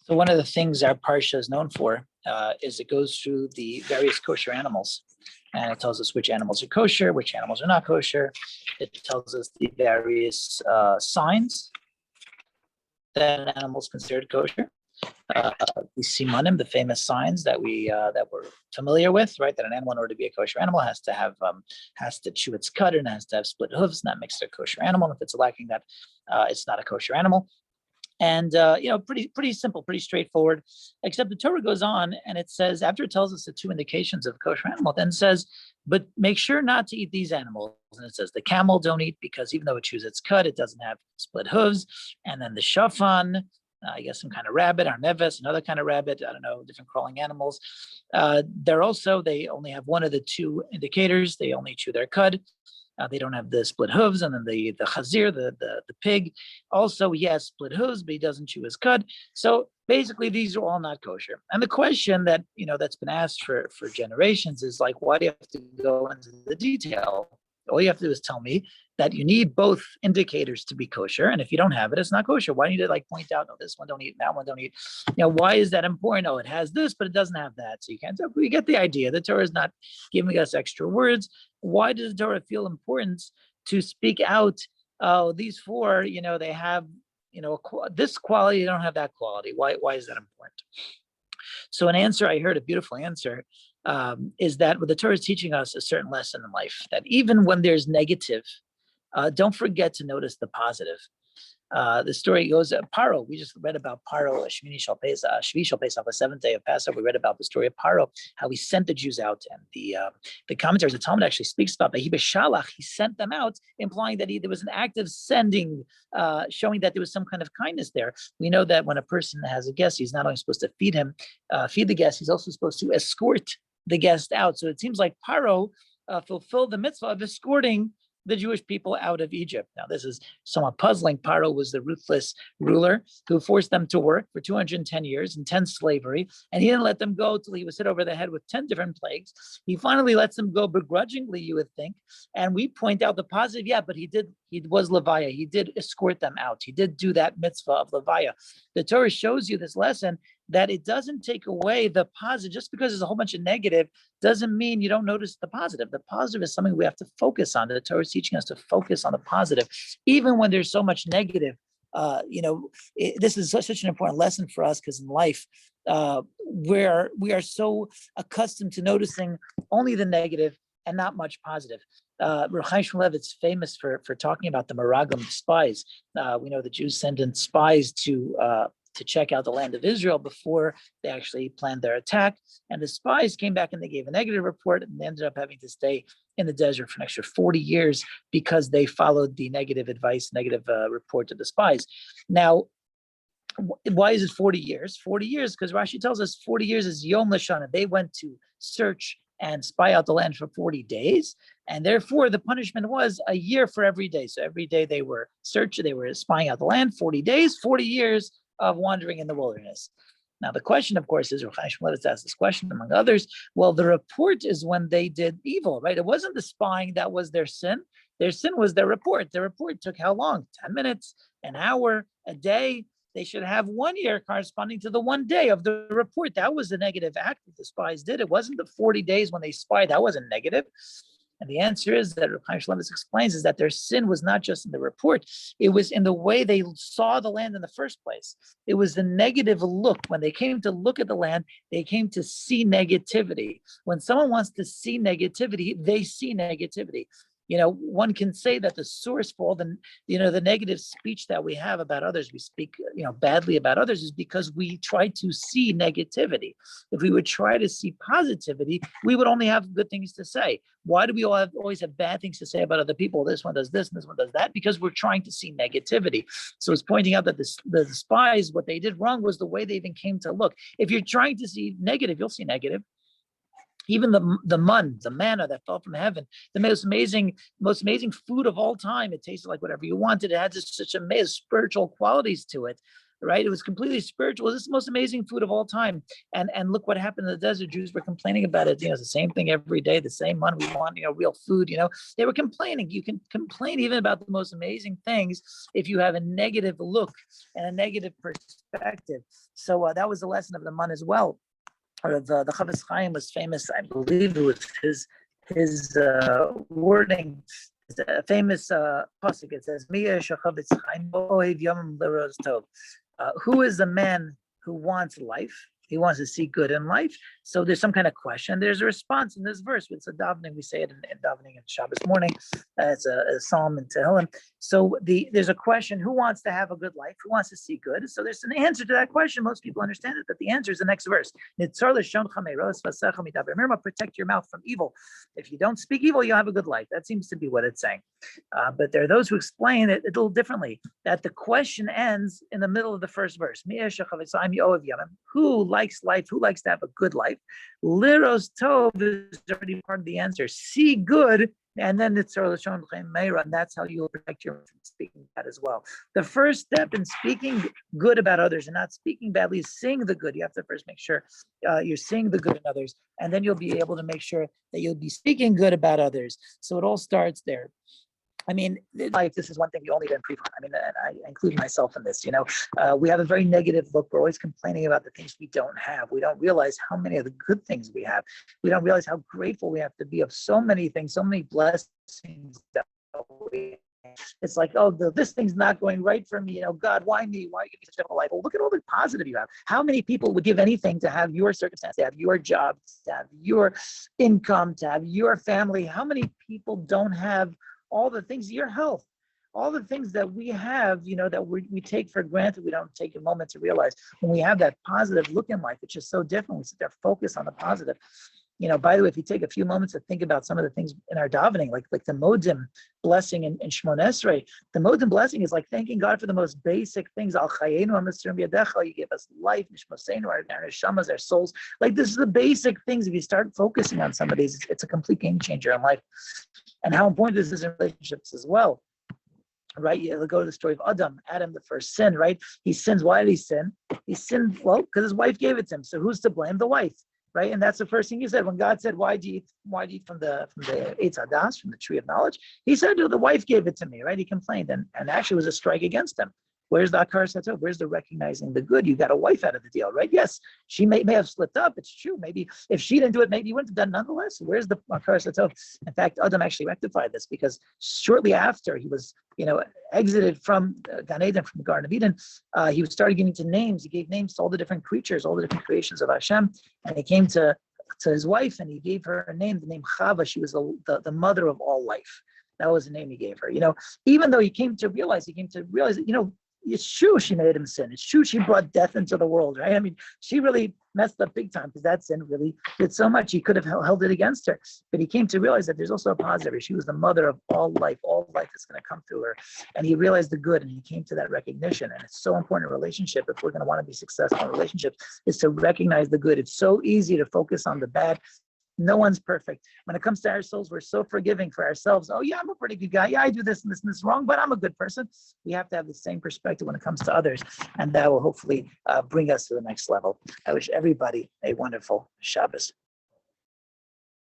So one of the things our Parsha is known for is it goes through the various kosher animals. And it tells us which animals are kosher, which animals are not kosher. It tells us the various signs that an animal is considered kosher. The simanim, the famous signs that we're familiar with, right? That an animal, in order to be a kosher animal, has to chew its cud and has to have split hooves, and that makes it a kosher animal. If it's lacking that, it's not a kosher animal. And pretty simple, pretty straightforward. Except the Torah goes on and it says, after it tells us the two indications of kosher animal, then says, but make sure not to eat these animals. And it says the camel don't eat because even though it chews its cud, it doesn't have split hooves. And then the shafan, I guess some kind of rabbit, arneves, another kind of rabbit, I don't know, different crawling animals. They only have one of the two indicators. They only chew their cud. They don't have the split hooves. And then the chazir, the pig, also he has split hooves, but he doesn't chew his cud. So basically, these are all not kosher. And the question that that's been asked for generations is like, why do you have to go into the detail? All you have to do is tell me that you need both indicators to be kosher, and if you don't have it, it's not kosher. Why do you need to point out, no, this one don't eat, that one don't eat? Why is that important? Oh, it has this, but it doesn't have that. So you can't. We get the idea. The Torah is not giving us extra words. Why does the Torah feel important to speak out? Oh, these four, they have, this quality, they don't have that quality. Why is that important? So an answer, I heard a beautiful answer, is that what the Torah is teaching us a certain lesson in life, that even when there's negative, don't forget to notice the positive. The story goes, Paro, we just read about Paro, Shemini Shal Pesach, Shvi Shal Pesach, the seventh day of Passover. We read about the story of Paro, how he sent the Jews out. And the commentaries, the Talmud actually speaks about that. He sent them out, implying that there was an act of sending, showing that there was some kind of kindness there. We know that when a person has a guest, he's not only supposed to feed the guest, he's also supposed to escort the guest out. So it seems like Paro fulfilled the mitzvah of escorting the Jewish people out of Egypt. Now, this is somewhat puzzling. Paro was the ruthless ruler who forced them to work for 210 years, intense slavery, and he didn't let them go till he was hit over the head with 10 different plagues. He finally lets them go begrudgingly, you would think, and we point out the positive, but he was Levaya. He did escort them out. He did do that mitzvah of Levaya. The Torah shows you this lesson that it doesn't take away the positive. Just because there's a whole bunch of negative doesn't mean you don't notice the positive. The positive is something we have to focus on. The Torah is teaching us to focus on the positive, even when there's so much negative. This is such an important lesson for us, because in life, where we are so accustomed to noticing only the negative and not much positive. Rav Chaim Shmulevitz famous for talking about the Meraglim spies. We know the Jews send in spies to check out the land of Israel before they actually planned their attack. And the spies came back and they gave a negative report, and they ended up having to stay in the desert for an extra 40 years because they followed the negative advice, negative report to the spies. Now, why is it 40 years? 40 years, because Rashi tells us 40 years is Yom Lashana. They went to search and spy out the land for 40 days. And therefore, the punishment was a year for every day. So every day they were searching, they were spying out the land, 40 days, 40 years of wandering in the wilderness. Now, the question, of course, is, Rav Chaim Shmulevitz asked this question, among others, well, the report is when they did evil, right? It wasn't the spying that was their sin. Their sin was their report. Their report took how long? 10 minutes, an hour, a day. They should have 1 year corresponding to the 1 day of the report. That was the negative act that the spies did. It wasn't the 40 days when they spied. That wasn't negative. And the answer is that Rav Chaim Shmulevitz explains is that their sin was not just in the report. It was in the way they saw the land in the first place. It was the negative look. When they came to look at the land, they came to see negativity. When someone wants to see negativity, they see negativity. One can say that the source for all the negative speech that we have about others, we speak, badly about others, is because we try to see negativity. If we would try to see positivity, we would only have good things to say. Why do we always have bad things to say about other people? This one does this and this one does that, because we're trying to see negativity. So it's pointing out that the spies, what they did wrong was the way they even came to look. If you're trying to see negative, you'll see negative. Even the manna that fell from heaven, the most amazing food of all time. It tasted like whatever you wanted. It had such amazing spiritual qualities to it. right? It was completely spiritual. This is the most amazing food of all time. And look what happened in the desert. Jews were complaining about it. It's the same thing every day, the same one. We want, real food. They were complaining. You can complain even about the most amazing things if you have a negative look and a negative perspective. So that was the lesson of the man as well. Or the Chavetz Chaim was famous. I believe it was his wording. It's a famous pasuk. It says, Chavetz Chaim ohev yomim leros tov. Who is the man who wants life? He wants to see good in life. So there's some kind of question. There's a response in this verse. It's a davening. We say it in davening in Shabbos morning. It's a psalm in Tehillim. So there's a question. Who wants to have a good life? Who wants to see good? So there's an answer to that question. Most people understand it, but the answer is the next verse. Protect your mouth from evil. If you don't speak evil, you'll have a good life. That seems to be what it's saying. But there are those who explain it a little differently, that the question ends in the middle of the first verse. Who likes life? Who likes to have a good life? Liros Tov is already part of the answer. See good, and then it's and that's how you'll protect your from speaking bad as well. The first step in speaking good about others and not speaking badly is seeing the good. You have to first make sure you're seeing the good in others, and then you'll be able to make sure that you'll be speaking good about others. So it all starts there. I mean, life, this is one thing you only improve on. I mean, and I include myself in this, we have a very negative look. We're always complaining about the things we don't have. We don't realize how many of the good things we have. We don't realize how grateful we have to be of so many things, so many blessings that we have. It's like, this thing's not going right for me. God, why me? Why give me such a difficult life? Well, look at all the positive you have. How many people would give anything to have your circumstance, to have your job, to have your income, to have your family? How many people don't have all the things, your health, all the things that we have, that we take for granted? We don't take a moment to realize when we have that positive look in life, it's just so different. We sit there, focus on the positive. By the way, if you take a few moments to think about some of the things in our davening, like the Modim blessing in Shmon Esrei, the Modim blessing is like thanking God for the most basic things. Al chayenu ha-mitzrim b'yadecha, you gave us life, nishmoseinu, our neshamas, our souls. Like, this is the basic things. If you start focusing on some of these, it's a complete game changer in life. And how important this is in relationships as well, right? You go to the story of Adam, the first sin, right? He sins. Why did he sin? He sinned, because his wife gave it to him. So who's to blame? The wife, right? And that's the first thing he said when God said, "Why do you eat from the Eitz Hadas, from the tree of knowledge?" He said, "The wife gave it to me," right? He complained, and actually it was a strike against him. Where's the akar satov? Where's the recognizing the good? You got a wife out of the deal, right? Yes, she may have slipped up. It's true. Maybe if she didn't do it, maybe you wouldn't have done it nonetheless. Where's the akar satov? In fact, Adam actually rectified this, because shortly after he was, exited from Gan Eden, from the Garden of Eden, he started getting to names. He gave names to all the different creatures, all the different creations of Hashem, and he came to his wife and he gave her a name, the name Chava. She was the mother of all life. That was the name he gave her. Even though he came to realize that, it's true she made him sin. It's true she brought death into the world, right? I mean, she really messed up big time, because that sin really did so much. He could have held it against her. But he came to realize that there's also a positive. She was the mother of all life. All life is going to come through her. And he realized the good, and he came to that recognition. And it's so important in a relationship, if we're going to want to be successful in relationships, is to recognize the good. It's so easy to focus on the bad. No one's perfect. When it comes to our souls, we're so forgiving for ourselves. Oh yeah, I'm a pretty good guy. Yeah, I do this and this and this wrong, but I'm a good person. We have to have the same perspective when it comes to others, and that will hopefully bring us to the next level. I wish everybody a wonderful Shabbos.